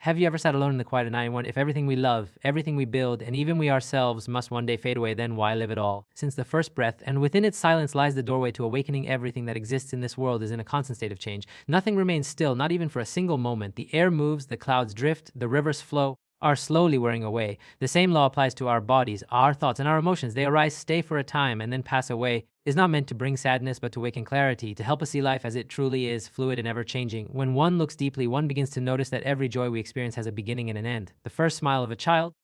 Have you ever sat alone in the quiet at night and wondered if everything we love, everything we build, and even we ourselves must one day fade away, then why live at all? Since the first breath, and within its silence lies the doorway to awakening, everything that exists in this world is in a constant state of change. Nothing remains still, not even for a single moment. The air moves, the clouds drift, the rivers flow, are slowly wearing away. The same law applies to our bodies, our thoughts, and our emotions. They arise, stay for a time, and then pass away. Is not meant to bring sadness, but to awaken clarity, to help us see life as it truly is, fluid and ever-changing. When one looks deeply, one begins to notice that every joy we experience has a beginning and an end. The first smile of a child,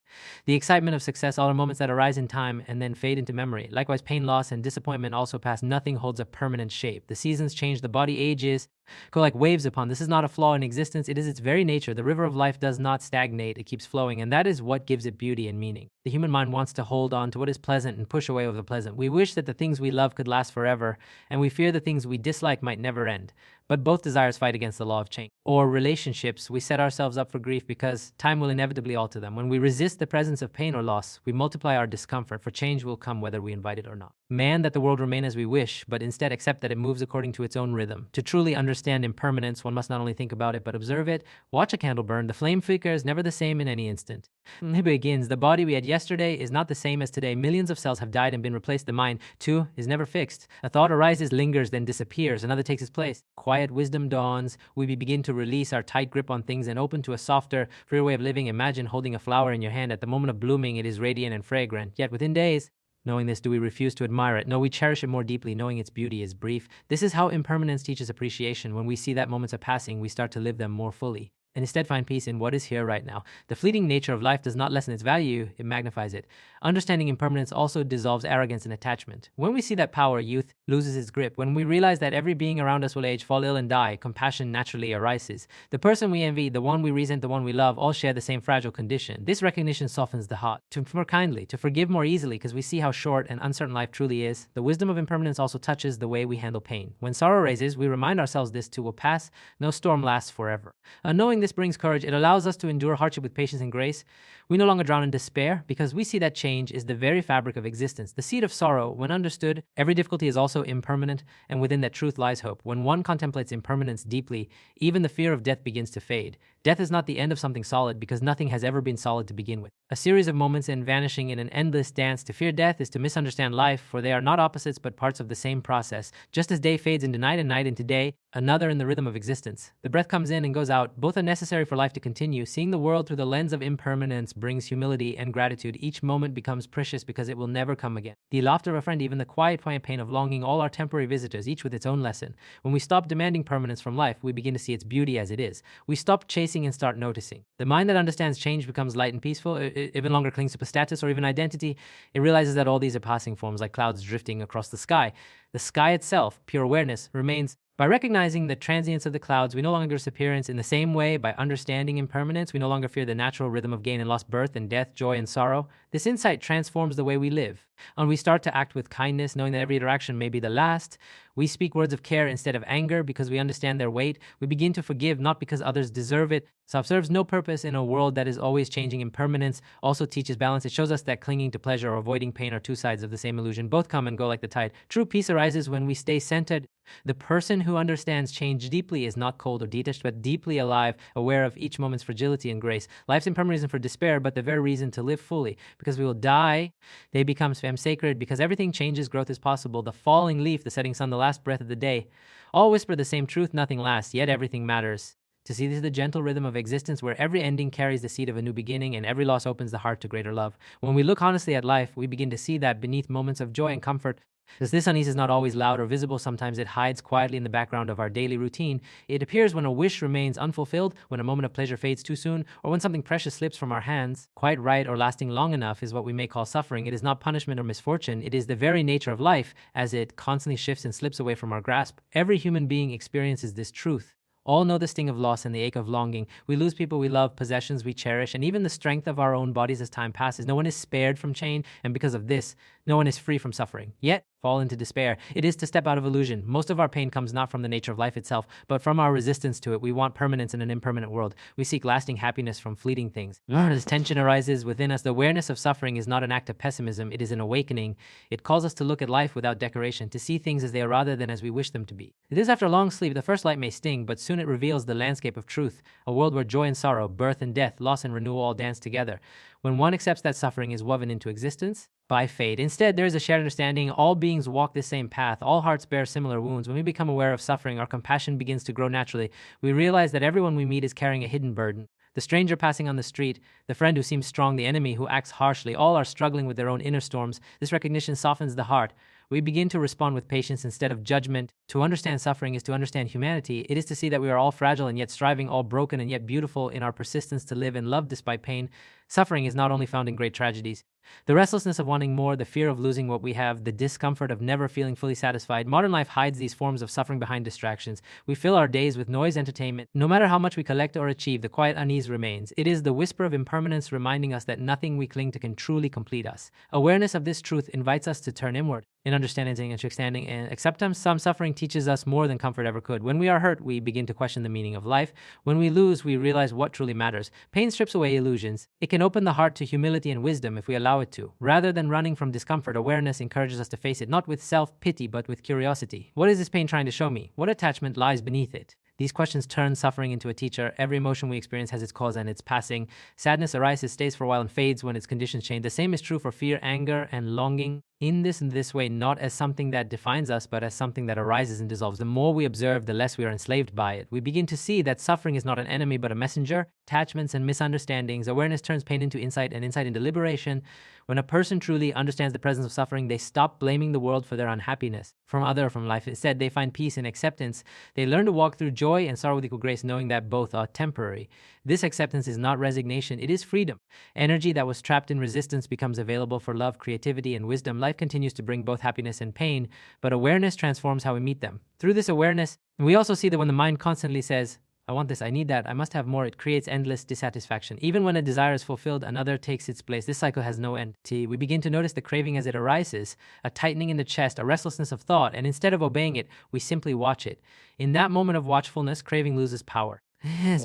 the excitement of success, all are moments that arise in time and then fade into memory. Likewise, pain, loss, and disappointment also pass. Nothing holds a permanent shape. The seasons change, the body ages, go like waves upon. This is not a flaw in existence. It is its very nature. The river of life does not stagnate. It keeps flowing, and that is what gives it beauty and meaning. The human mind wants to hold on to what is pleasant and push away with the pleasant. We wish that the things we love could last forever, and we fear the things we dislike might never end. But both desires fight against the law of change. Or relationships, we set ourselves up for grief because time will inevitably alter them. When we resist the presence of pain or loss, we multiply our discomfort, for change will come whether we invite it or not. Man, that the world remain as we wish, but instead accept that it moves according to its own rhythm. To truly understand impermanence, one must not only think about it, but observe it. Watch a candle burn. The flame flickers, never the same in any instant. It begins. The body we had yesterday is not the same as today. Millions of cells have died and been replaced. The mind, too, is never fixed. A thought arises, lingers, then disappears. Another takes its place. Quiet wisdom dawns. We begin to release our tight grip on things and open to a softer, freer way of living. Imagine holding a flower in your hand. At the moment of blooming, it is radiant and fragrant. Yet within days, knowing this, do we refuse to admire it? No, we cherish it more deeply, knowing its beauty is brief. This is how impermanence teaches appreciation. When we see that moments are passing, we start to live them more fully, and instead find peace in what is here right now. The fleeting nature of life does not lessen its value, it magnifies it. Understanding impermanence also dissolves arrogance and attachment. When we see that power, youth loses its grip. When we realize that every being around us will age, fall ill, and die, compassion naturally arises. The person we envy, the one we resent, the one we love, all share the same fragile condition. This recognition softens the heart, to more kindly, to forgive more easily, because we see how short and uncertain life truly is. The wisdom of impermanence also touches the way we handle pain. When sorrow raises, we remind ourselves this too will pass. No storm lasts forever. Knowing this brings courage. It allows us to endure hardship with patience and grace. We no longer drown in despair because we see that change is the very fabric of existence. The seed of sorrow, when understood, every difficulty is also impermanent, and within that truth lies hope. When one contemplates impermanence deeply, even the fear of death begins to fade. Death is not the end of something solid because nothing has ever been solid to begin with. A series of moments and vanishing in an endless dance. To fear death is to misunderstand life, for they are not opposites but parts of the same process. Just as day fades into night and night into day, another in the rhythm of existence. The breath comes in and goes out. Both are necessary for life to continue. Seeing the world through the lens of impermanence brings humility and gratitude. Each moment becomes precious because it will never come again. The laughter of a friend, even the quiet pain of longing, all are temporary visitors, each with its own lesson. When we stop demanding permanence from life, we begin to see its beauty as it is. We stop chasing and start noticing. The mind that understands change becomes light and peaceful. It no longer clings to status or even identity. It realizes that all these are passing forms, like clouds drifting across the sky. The sky itself, pure awareness, remains. By recognizing the transience of the clouds, we no longer disappearance. In the same way, by understanding impermanence, we no longer fear the natural rhythm of gain and loss, birth and death, joy and sorrow. This insight transforms the way we live. And we start to act with kindness, knowing that every interaction may be the last. We speak words of care instead of anger because we understand their weight. We begin to forgive not because others deserve it. Self-serves no purpose in a world that is always changing. Impermanence also teaches balance. It shows us that clinging to pleasure or avoiding pain are two sides of the same illusion. Both come and go like the tide. True peace arises when we stay centered. The person who understands change deeply is not cold or detached, but deeply alive, aware of each moment's fragility and grace. Life's impermanence isn't for despair, but the very reason to live fully. Because we will die, they become sacred. Because everything changes, growth is possible. The falling leaf, the setting sun, the last breath of the day, all whisper the same truth. Nothing lasts, yet everything matters. To see this is the gentle rhythm of existence where every ending carries the seed of a new beginning and every loss opens the heart to greater love. When we look honestly at life, we begin to see that beneath moments of joy and comfort, as this unease is not always loud or visible, sometimes it hides quietly in the background of our daily routine. It appears when a wish remains unfulfilled, when a moment of pleasure fades too soon, or when something precious slips from our hands. Quite right or lasting long enough is what we may call suffering. It is not punishment or misfortune. It is the very nature of life as it constantly shifts and slips away from our grasp. Every human being experiences this truth. All know the sting of loss and the ache of longing. We lose people we love, possessions we cherish, and even the strength of our own bodies as time passes. No one is spared from change, and because of this, No one is free from suffering, yet fall into despair. It is to step out of illusion. Most of our pain comes not from the nature of life itself, but from our resistance to it. We want permanence in an impermanent world. We seek lasting happiness from fleeting things. As tension arises within us, the awareness of suffering is not an act of pessimism, it is an awakening. It calls us to look at life without decoration, to see things as they are rather than as we wish them to be. It is after long sleep, the first light may sting, but soon it reveals the landscape of truth, a world where joy and sorrow, birth and death, loss and renewal all dance together. When one accepts that suffering is woven into existence by fate. Instead, there is a shared understanding. All beings walk the same path. All hearts bear similar wounds. When we become aware of suffering, our compassion begins to grow naturally. We realize that everyone we meet is carrying a hidden burden. The stranger passing on the street, the friend who seems strong, the enemy who acts harshly, all are struggling with their own inner storms. This recognition softens the heart. We begin to respond with patience instead of judgment. To understand suffering is to understand humanity. It is to see that we are all fragile and yet striving, all broken and yet beautiful in our persistence to live and love despite pain. Suffering is not only found in great tragedies. The restlessness of wanting more, the fear of losing what we have, the discomfort of never feeling fully satisfied. Modern life hides these forms of suffering behind distractions. We fill our days with noise, entertainment. No matter how much we collect or achieve, the quiet unease remains. It is the whisper of impermanence reminding us that nothing we cling to can truly complete us. Awareness of this truth invites us to turn inward. In understanding and understanding and acceptance, some suffering teaches us more than comfort ever could. When we are hurt, we begin to question the meaning of life. When we lose, we realize what truly matters. Pain strips away illusions. It can open the heart to humility and wisdom if we allow it to. Rather than running from discomfort, awareness encourages us to face it, not with self-pity, but with curiosity. What is this pain trying to show me? What attachment lies beneath it? These questions turn suffering into a teacher. Every emotion we experience has its cause and its passing. Sadness arises, stays for a while, and fades when its conditions change. The same is true for fear, anger, and longing. In this way, not as something that defines us, but as something that arises and dissolves. The more we observe, the less we are enslaved by it. We begin to see that suffering is not an enemy, but a messenger. Attachments and misunderstandings. Awareness turns pain into insight, and insight into liberation. When a person truly understands the presence of suffering, they stop blaming the world for their unhappiness, from life. Instead, they find peace and acceptance. They learn to walk through joy and sorrow with equal grace, knowing that both are temporary. This acceptance is not resignation, it is freedom. Energy that was trapped in resistance becomes available for love, creativity, and wisdom. Life continues to bring both happiness and pain, but awareness transforms how we meet them. Through this awareness, we also see that when the mind constantly says, I want this, I need that, I must have more, it creates endless dissatisfaction. Even when a desire is fulfilled, another takes its place. This cycle has no end. We begin to notice the craving as it arises, a tightening in the chest, a restlessness of thought, and instead of obeying it, we simply watch it. In that moment of watchfulness, craving loses power.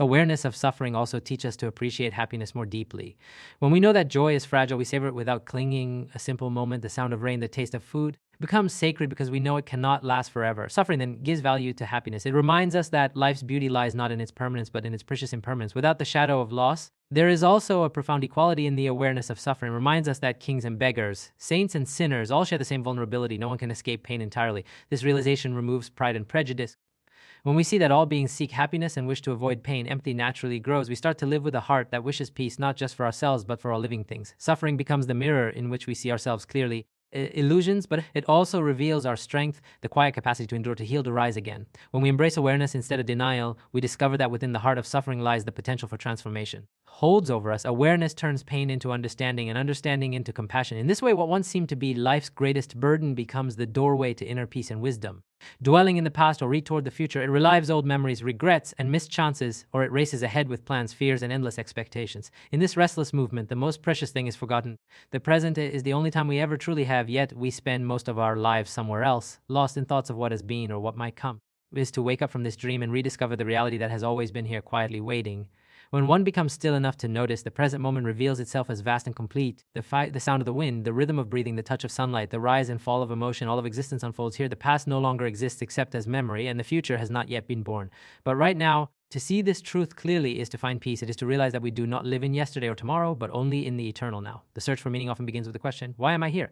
Awareness of suffering also teaches us to appreciate happiness more deeply. When we know that joy is fragile, we savor it without clinging. A simple moment, the sound of rain, the taste of food, becomes sacred because we know it cannot last forever. Suffering then gives value to happiness. It reminds us that life's beauty lies not in its permanence, but in its precious impermanence. Without the shadow of loss, there is also a profound equality in the awareness of suffering. It reminds us that kings and beggars, saints and sinners, all share the same vulnerability. No one can escape pain entirely. This realization removes pride and prejudice. When we see that all beings seek happiness and wish to avoid pain, empathy naturally grows. We start to live with a heart that wishes peace, not just for ourselves, but for all living things. Suffering becomes the mirror in which we see ourselves clearly. Illusions, but it also reveals our strength, the quiet capacity to endure, to heal, to rise again. When we embrace awareness instead of denial, we discover that within the heart of suffering lies the potential for transformation. Holds over us, awareness turns pain into understanding and understanding into compassion. In this way, what once seemed to be life's greatest burden becomes the doorway to inner peace and wisdom. Dwelling in the past or read toward the future, it relives old memories, regrets, and missed chances, or it races ahead with plans, fears, and endless expectations. In this restless movement, the most precious thing is forgotten. The present is the only time we ever truly have, yet we spend most of our lives somewhere else, lost in thoughts of what has been or what might come. It is to wake up from this dream and rediscover the reality that has always been here, quietly waiting. When one becomes still enough to notice, the present moment reveals itself as vast and complete. The sound of the wind, the rhythm of breathing, the touch of sunlight, the rise and fall of emotion, all of existence unfolds here. The past no longer exists except as memory, and the future has not yet been born. But right now, to see this truth clearly is to find peace. It is to realize that we do not live in yesterday or tomorrow, but only in the eternal now. The search for meaning often begins with the question, why am I here?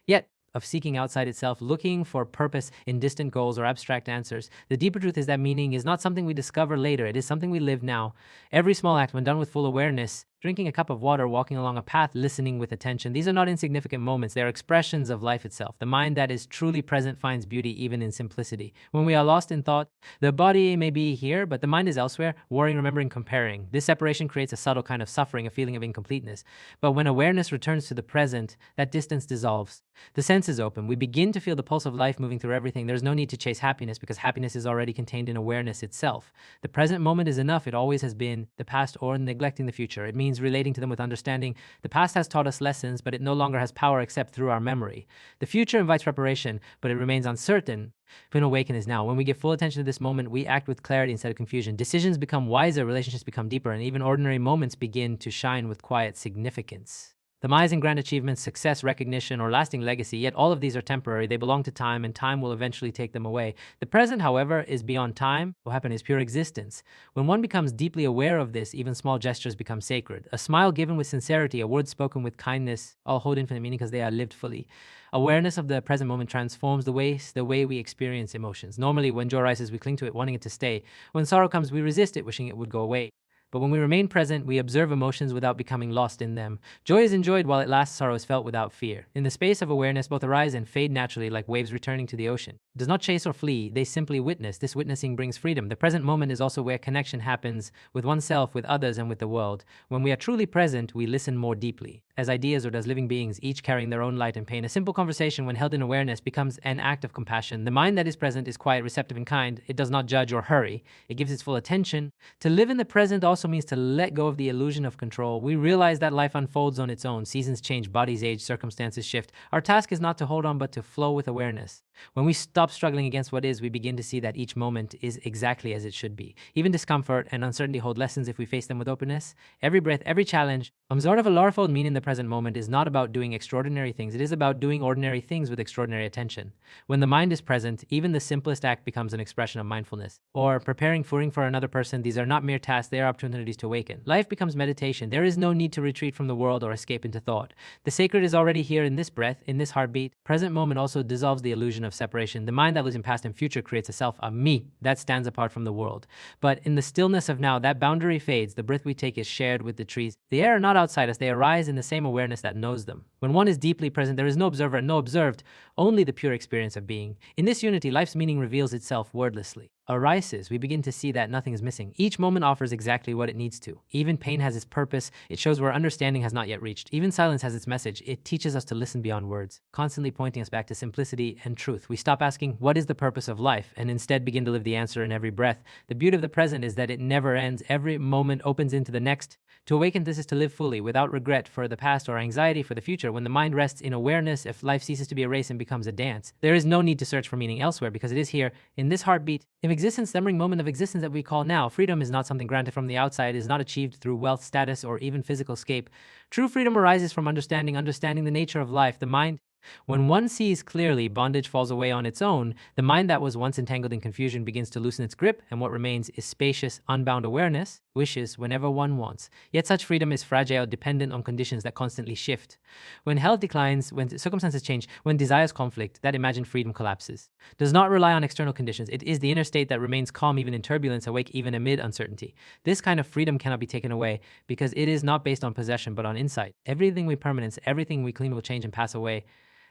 Yet, of seeking outside itself, looking for purpose in distant goals or abstract answers. The deeper truth is that meaning is not something we discover later. It is something we live now. Every small act, when done with full awareness, drinking a cup of water, walking along a path, listening with attention, these are not insignificant moments. They are expressions of life itself. The mind that is truly present finds beauty even in simplicity. When we are lost in thought, the body may be here, but the mind is elsewhere, worrying, remembering, comparing. This separation creates a subtle kind of suffering, a feeling of incompleteness. But when awareness returns to the present, that distance dissolves. The senses open. We begin to feel the pulse of life moving through everything. There's no need to chase happiness because happiness is already contained in awareness itself. The present moment is enough. It always has been. The past or neglecting the future. It means means relating to them with understanding. The past has taught us lessons, but it no longer has power except through our memory. The future invites preparation, but it remains uncertain. When awaken is now. When we give full attention to this moment, we act with clarity instead of confusion. Decisions become wiser, relationships become deeper, and even ordinary moments begin to shine with quiet significance. The miles and grand achievements, success, recognition, or lasting legacy, yet all of these are temporary. They belong to time, and time will eventually take them away. The present, however, is beyond time. What happened is pure existence. When one becomes deeply aware of this, even small gestures become sacred. A smile given with sincerity, a word spoken with kindness, all hold infinite meaning because they are lived fully. Awareness of the present moment transforms the way we experience emotions. Normally, when joy rises, we cling to it, wanting it to stay. When sorrow comes, we resist it, wishing it would go away. But when we remain present, we observe emotions without becoming lost in them. Joy is enjoyed while it lasts, sorrow is felt without fear. In the space of awareness, both arise and fade naturally like waves returning to the ocean. It does not chase or flee, they simply witness. This witnessing brings freedom. The present moment is also where connection happens with oneself, with others, and with the world. When we are truly present, we listen more deeply. As ideas or as living beings, each carrying their own light and pain, a simple conversation, when held in awareness, becomes an act of compassion. The mind that is present is quiet, receptive, and kind. It does not judge or hurry. It gives its full attention. To live in the present also means to let go of the illusion of control. We realize that life unfolds on its own. Seasons change, bodies age, circumstances shift. Our task is not to hold on, but to flow with awareness. When we stop struggling against what is, we begin to see that each moment is exactly as it should be. Even discomfort and uncertainty hold lessons if we face them with openness. Every breath, every challenge, sort of a larfold mean in the present moment is not about doing extraordinary things. It is about doing ordinary things with extraordinary attention. When the mind is present, even the simplest act becomes an expression of mindfulness. Or preparing food for another person, these are not mere tasks, they are opportunities to awaken. Life becomes meditation. There is no need to retreat from the world or escape into thought. The sacred is already here in this breath, in this heartbeat. Present moment also dissolves the illusion of separation. The mind that lives in past and future creates a self, a me, that stands apart from the world. But in the stillness of now, that boundary fades. The breath we take is shared with the trees. The air are not outside us, they arise in the same awareness that knows them. When one is deeply present, there is no observer and no observed, only the pure experience of being. In this unity, life's meaning reveals itself wordlessly. Arises, we begin to see that nothing is missing. Each moment offers exactly what it needs to. Even pain has its purpose. It shows where understanding has not yet reached. Even silence has its message. It teaches us to listen beyond words, constantly pointing us back to simplicity and truth. We stop asking, what is the purpose of life? And instead begin to live the answer in every breath. The beauty of the present is that it never ends. Every moment opens into the next. To awaken, this is to live fully, without regret for the past or anxiety for the future. When the mind rests in awareness, if life ceases to be a race and becomes a dance, there is no need to search for meaning elsewhere because it is here, in this heartbeat, in existence, the moment of existence that we call now. Freedom is not something granted from the outside, it is not achieved through wealth, status, or even physical escape. True freedom arises from understanding the nature of life. The mind, when one sees clearly, bondage falls away on its own. The mind that was once entangled in confusion begins to loosen its grip, and what remains is spacious, unbound awareness, wishes whenever one wants. Yet such freedom is fragile, dependent on conditions that constantly shift. When health declines, when circumstances change, when desires conflict, that imagined freedom collapses. Does not rely on external conditions. It is the inner state that remains calm even in turbulence, awake even amid uncertainty. This kind of freedom cannot be taken away because it is not based on possession but on insight. Everything we permanence, everything we clean will change and pass away.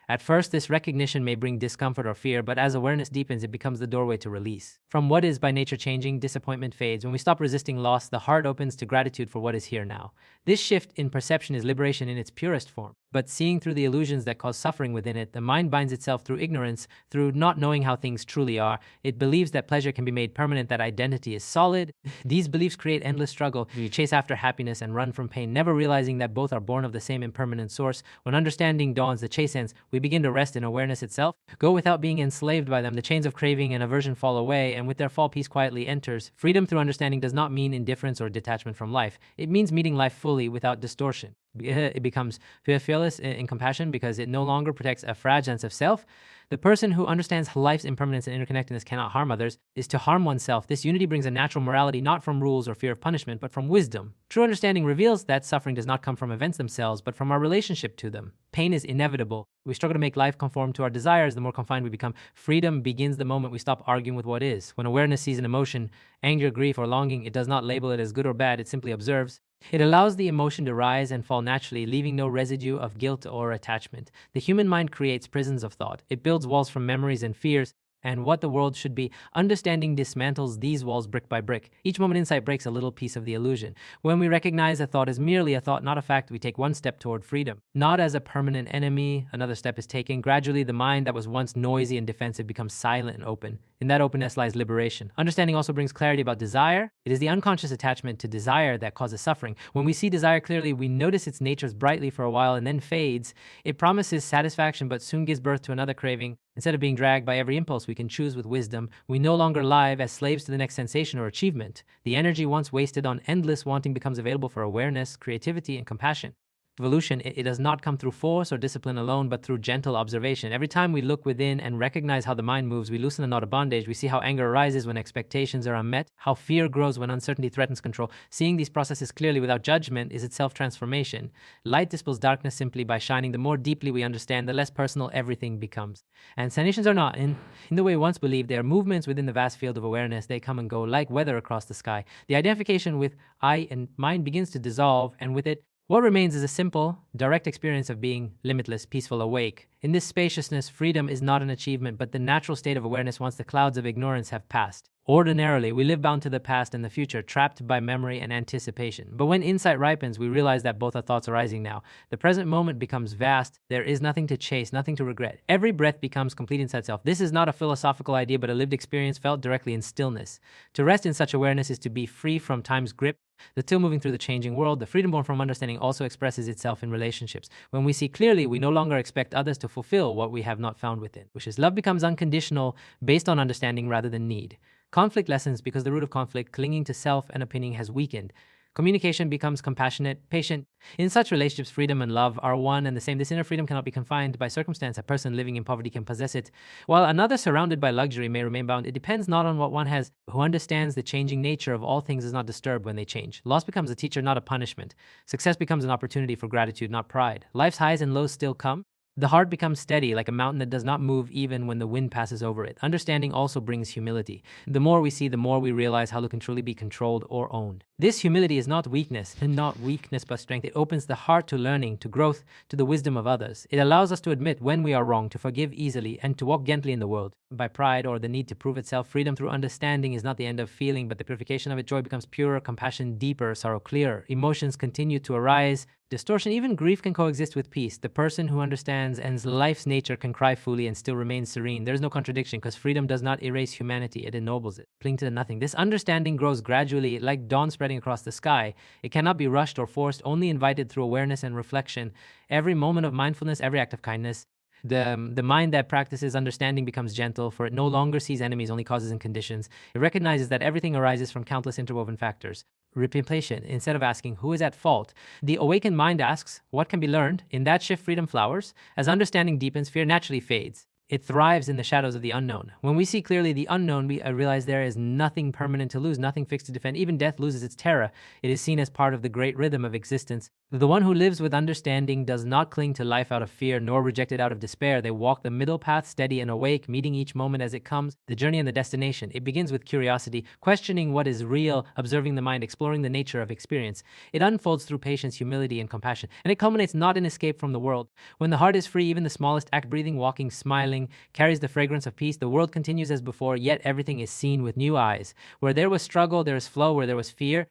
At first, this recognition may bring discomfort or fear, but as awareness deepens, it becomes the doorway to release. From what is by nature changing, disappointment fades. When we stop resisting loss, the heart opens to gratitude for what is here now. This shift in perception is liberation in its purest form. But seeing through the illusions that cause suffering within it, the mind binds itself through ignorance, through not knowing how things truly are. It believes that pleasure can be made permanent, that identity is solid. These beliefs create endless struggle. We chase after happiness and run from pain, never realizing that both are born of the same impermanent source. When understanding dawns, the chase ends. We begin to rest in awareness itself, go without being enslaved by them. The chains of craving and aversion fall away, and with their fall, peace quietly enters. Freedom through understanding does not mean indifference or detachment from life. It means meeting life fully without distortion. It becomes fearless in compassion because it no longer protects a fragile sense of self. The person who understands life's impermanence and interconnectedness cannot harm others, is to harm oneself. This unity brings a natural morality not from rules or fear of punishment, but from wisdom. True understanding reveals that suffering does not come from events themselves, but from our relationship to them. Pain is inevitable. We struggle to make life conform to our desires. The more confined we become, freedom begins the moment we stop arguing with what is. When awareness sees an emotion, anger, grief, or longing, it does not label it as good or bad, it simply observes. It allows the emotion to rise and fall naturally, leaving no residue of guilt or attachment. The human mind creates prisons of thought. It builds walls from memories and fears, and what the world should be. Understanding dismantles these walls brick by brick. Each moment insight breaks a little piece of the illusion. When we recognize a thought as merely a thought, not a fact, we take one step toward freedom. Not as a permanent enemy, another step is taken. Gradually, the mind that was once noisy and defensive becomes silent and open. In that openness lies liberation. Understanding also brings clarity about desire. It is the unconscious attachment to desire that causes suffering. When we see desire clearly, we notice its nature brightly for a while and then fades. It promises satisfaction but soon gives birth to another craving. Instead of being dragged by every impulse, we can choose with wisdom. We no longer live as slaves to the next sensation or achievement. The energy once wasted on endless wanting becomes available for awareness, creativity, and compassion. Evolution, it does not come through force or discipline alone, but through gentle observation. Every time we look within and recognize how the mind moves, we loosen the knot of bondage. We see how anger arises when expectations are unmet, how fear grows when uncertainty threatens control. Seeing these processes clearly without judgment is itself transformation. Light dispels darkness simply by shining. The more deeply we understand, the less personal everything becomes. And sanations are not, in the way we once believed, they are movements within the vast field of awareness. They come and go like weather across the sky. The identification with I and mind begins to dissolve, and with it, what remains is a simple, direct experience of being limitless, peaceful, awake. In this spaciousness, freedom is not an achievement, but the natural state of awareness once the clouds of ignorance have passed. Ordinarily, we live bound to the past and the future, trapped by memory and anticipation. But when insight ripens, we realize that both are thoughts arising now. The present moment becomes vast. There is nothing to chase, nothing to regret. Every breath becomes complete inside self. This is not a philosophical idea, but a lived experience felt directly in stillness. To rest in such awareness is to be free from time's grip. The still moving through the changing world, the freedom born from understanding also expresses itself in relationships. When we see clearly, we no longer expect others to fulfill what we have not found within, which is love becomes unconditional, based on understanding rather than need. Conflict lessens because the root of conflict, clinging to self and opinion, has weakened. Communication becomes compassionate, patient. In such relationships, freedom and love are one and the same. This inner freedom cannot be confined by circumstance. A person living in poverty can possess it, while another surrounded by luxury may remain bound. It depends not on what one has. Who understands the changing nature of all things is not disturbed when they change. Loss becomes a teacher, not a punishment. Success becomes an opportunity for gratitude, not pride. Life's highs and lows still come. The heart becomes steady, like a mountain that does not move even when the wind passes over it. Understanding also brings humility. The more we see, the more we realize how to can truly be controlled or owned. This humility is not weakness, but strength. It opens the heart to learning, to growth, to the wisdom of others. It allows us to admit when we are wrong, to forgive easily, and to walk gently in the world. By pride or the need to prove itself, freedom through understanding is not the end of feeling, but the purification of it. Joy becomes purer, compassion deeper, sorrow clearer. Emotions continue to arise. Distortion, even grief, can coexist with peace. The person who understands and life's nature can cry fully and still remain serene. There is no contradiction, because freedom does not erase humanity, it ennobles it. Cling to the nothing. This understanding grows gradually, like dawn spreading across the sky. It cannot be rushed or forced, only invited through awareness and reflection. Every moment of mindfulness, every act of kindness. The mind that practices understanding becomes gentle, for it no longer sees enemies, only causes and conditions. It recognizes that everything arises from countless interwoven factors. Replantation. Instead of asking, who is at fault? The awakened mind asks, what can be learned? In that shift, freedom flowers. As understanding deepens, fear naturally fades. It thrives in the shadows of the unknown. When we see clearly the unknown, we realize there is nothing permanent to lose, nothing fixed to defend. Even death loses its terror. It is seen as part of the great rhythm of existence. The one who lives with understanding does not cling to life out of fear, nor reject it out of despair. They walk the middle path, steady and awake, meeting each moment as it comes, the journey and the destination. It begins with curiosity, questioning what is real, observing the mind, exploring the nature of experience. It unfolds through patience, humility, and compassion, and it culminates not in escape from the world. When the heart is free, even the smallest act, breathing, walking, smiling, carries the fragrance of peace. The world continues as before, yet everything is seen with new eyes. Where there was struggle, there is flow. Where there was fear,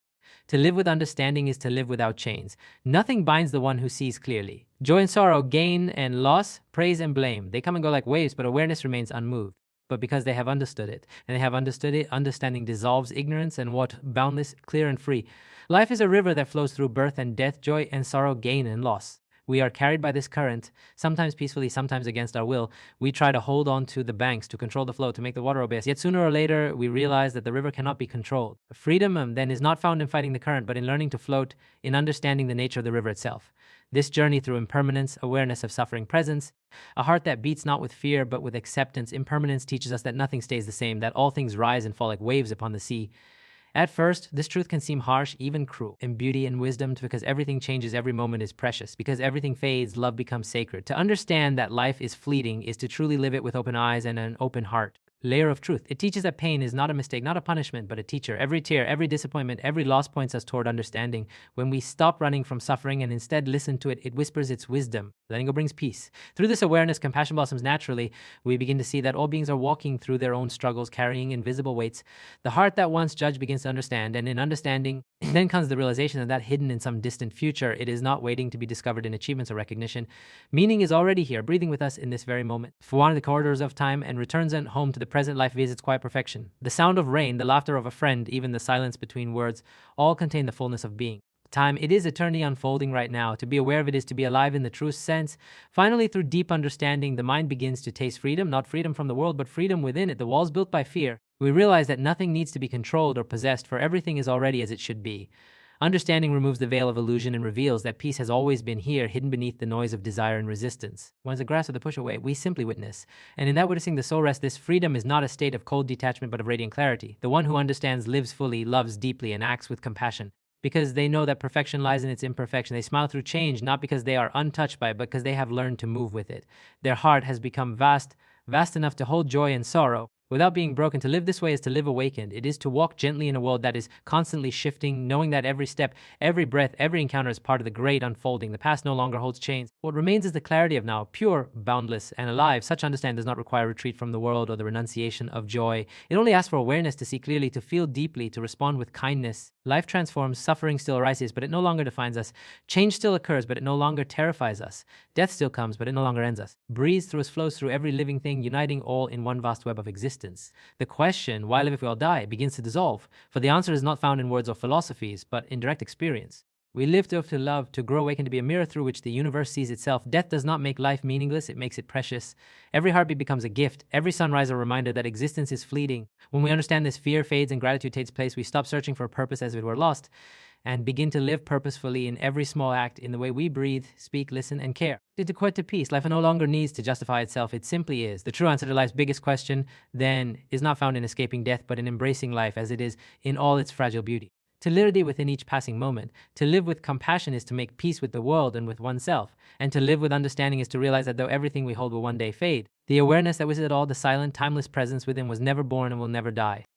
to live with understanding is to live without chains. Nothing binds the one who sees clearly. Joy and sorrow, gain and loss, praise and blame. They come and go like waves, but awareness remains unmoved. But because they have understood it, and they have understood it, understanding dissolves ignorance and what boundless, clear and free. Life is a river that flows through birth and death, joy and sorrow, gain and loss. We are carried by this current, sometimes peacefully, sometimes against our will. We try to hold on to the banks, to control the flow, to make the water obey us. Yet sooner or later, we realize that the river cannot be controlled. Freedom, then, is not found in fighting the current, but in learning to float, in understanding the nature of the river itself. This journey through impermanence, awareness of suffering presence, a heart that beats not with fear, but with acceptance. Impermanence teaches us that nothing stays the same, that all things rise and fall like waves upon the sea. At first, this truth can seem harsh, even cruel. In beauty and wisdom, because everything changes, every moment is precious. Because everything fades, love becomes sacred. To understand that life is fleeting is to truly live it with open eyes and an open heart. Layer of truth. It teaches that pain is not a mistake, not a punishment, but a teacher. Every tear, every disappointment, every loss points us toward understanding. When we stop running from suffering and instead listen to it, it whispers its wisdom. Letting go brings peace. Through this awareness, compassion blossoms naturally. We begin to see that all beings are walking through their own struggles, carrying invisible weights. The heart that once judged begins to understand, and in understanding, then comes the realization that hidden in some distant future, it is not waiting to be discovered in achievements or recognition. Meaning is already here, breathing with us in this very moment. For one of the corridors of time and returns home to the present life visits quiet perfection. The sound of rain, the laughter of a friend, even the silence between words, all contain the fullness of being. Time, it is eternity unfolding right now. To be aware of it is to be alive in the truest sense. Finally, through deep understanding, the mind begins to taste freedom, not freedom from the world, but freedom within it, the walls built by fear. We realize that nothing needs to be controlled or possessed, for everything is already as it should be. Understanding removes the veil of illusion and reveals that peace has always been here, hidden beneath the noise of desire and resistance. When the grasp of the push away, we simply witness. And in that witnessing the soul rests, this freedom is not a state of cold detachment, but of radiant clarity. The one who understands lives fully, loves deeply, and acts with compassion. Because they know that perfection lies in its imperfection. They smile through change, not because they are untouched by it, but because they have learned to move with it. Their heart has become vast enough to hold joy and sorrow. Without being broken, to live this way is to live awakened. It is to walk gently in a world that is constantly shifting, knowing that every step, every breath, every encounter is part of the great unfolding. The past no longer holds chains. What remains is the clarity of now, pure, boundless, and alive. Such understanding does not require retreat from the world or the renunciation of joy. It only asks for awareness to see clearly, to feel deeply, to respond with kindness. Life transforms, suffering still arises, but it no longer defines us. Change still occurs, but it no longer terrifies us. Death still comes, but it no longer ends us. Breathes through us, flows through every living thing, uniting all in one vast web of existence. The question, why live if we all die, begins to dissolve, for the answer is not found in words or philosophies, but in direct experience. We live to love, to grow awakened, to be a mirror through which the universe sees itself. Death does not make life meaningless, it makes it precious. Every heartbeat becomes a gift, every sunrise a reminder that existence is fleeting. When we understand this, fear fades and gratitude takes place. We stop searching for a purpose as if it were lost, and begin to live purposefully in every small act, in the way we breathe, speak, listen, and care. To quit to peace, life no longer needs to justify itself. It simply is. The true answer to life's biggest question, then, is not found in escaping death, but in embracing life as it is in all its fragile beauty. To live within each passing moment. To live with compassion is to make peace with the world and with oneself. And to live with understanding is to realize that though everything we hold will one day fade, the awareness that was it all, the silent, timeless presence within was never born and will never die.